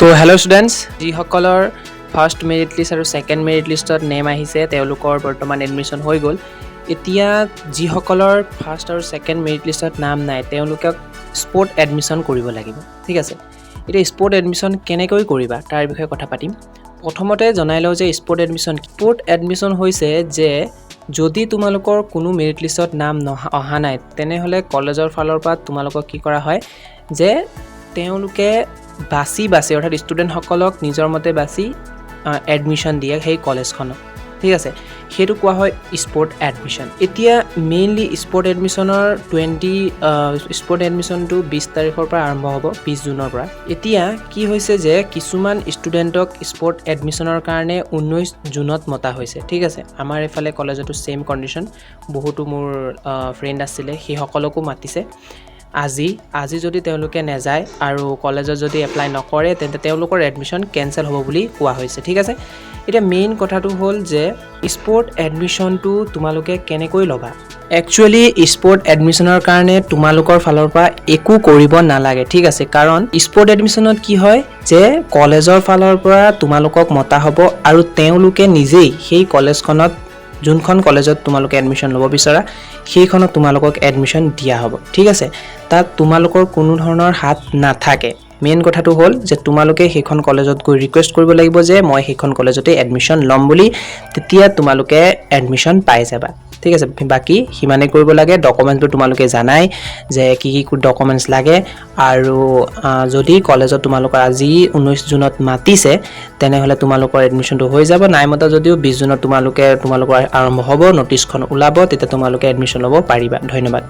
তো hello' students, যিসকলৰ first merit list আৰু ছেকেণ্ড মেৰিট লিষ্টত নেম আহিছে তেওঁলোকৰ বৰ্তমান এডমিশ্যন হৈ গ'ল। এতিয়া যিসকলৰ ফাৰ্ষ্ট আৰু ছেকেণ্ড মেৰিট লিষ্টত নাম নাই তেওঁলোকক স্পৰ্ট এডমিশ্যন কৰিব লাগিব। ঠিক আছে, এতিয়া স্পৰ্ট এডমিশ্যন কেনেকৈ কৰিবা তাৰ বিষয়ে কথা পাতিম। প্ৰথমতে জনাই লওঁ যে স্পৰ্ট এডমিশ্যন হৈছে যে যদি তোমালোকৰ কোনো মেৰিট লিষ্টত নাম অহা নাই তেনেহ'লে কলেজৰ ফালৰ পৰা তোমালোকক কি কৰা হয় যে তেওঁলোকে বাছি অৰ্থাৎ ষ্টুডেণ্টসকলক নিজৰ মতে বাছি এডমিশ্যন দিয়ে সেই কলেজখনত। ঠিক আছে, সেইটো কোৱা হয় স্পৰ্ট এডমিশ্যন। এতিয়া মেইনলি স্পৰ্ট এডমিশ্যনটো 20 তাৰিখৰ পৰা আৰম্ভ হ'ব, 20 জুনৰ পৰা। এতিয়া কি হৈছে যে কিছুমান ষ্টুডেণ্টক স্পৰ্ট এডমিশ্যনৰ কাৰণে 19 জুনত মতা হৈছে। ঠিক আছে, আমাৰ এইফালে কলেজতো ছেইম কণ্ডিশ্যন, বহুতো মোৰ ফ্ৰেণ্ড আছিলে সেইসকলকো মাতিছে। আজি যদি তেওঁলোকে নেযায় আৰু কলেজত যদি এপ্লাই নকৰে তেন্তে তেওঁলোকৰ এডমিশ্যন কেঞ্চেল হ'ব বুলি কোৱা হৈছে। ঠিক আছে, এতিয়া মেইন কথাটো হ'ল যে স্পৰ্ট এডমিশ্যনটো তোমালোকে কেনেকৈ ল'বা। একচুৱেলি স্পৰ্ট এডমিশ্যনৰ কাৰণে তোমালোকৰ ফালৰ পৰা একো কৰিব নালাগে। ঠিক আছে, কাৰণ স্পৰ্ট এডমিশ্যনত কি হয় যে কলেজৰ ফালৰ পৰা তোমালোকক মতা হ'ব আৰু তেওঁলোকে নিজেই সেই কলেজখনত যোনখন কলেজত তোমালোকে এডমিশ্যন ল'ব বিচাৰা সেইখনত তোমালোকক এডমিশ্যন দিয়া হ'ব। ঠিক আছে, তাত তোমালোকৰ কোনো ধৰণৰ হাত নাথাকে। মেইন কথাটো হ'ল যে তোমালোকে সেইখন কলেজত গৈ ৰিকুৱেষ্ট কৰিব লাগিব যে মই সেইখন কলেজতে এডমিশ্যন ল'ম বুলি, তেতিয়া তোমালোকে এডমিশ্যন পাই যাবা। ঠিক আছে, বাকী সিমানেই কৰিব লাগে। ডকুমেণ্টছবোৰ তোমালোকে জানাই যে কি ডকুমেণ্টছ লাগে, আৰু যদি কলেজত তোমালোকৰ আজি 19 জুনত মাতিছে তেনেহ'লে তোমালোকৰ এডমিশ্যনটো হৈ যাব। নাই মতা যদিও 20 জুনত তোমালোকৰ আৰম্ভ হ'ব, ন'টিছখন ওলাব, তেতিয়া তোমালোকে এডমিশ্যন ল'ব পাৰিবা। ধন্যবাদ।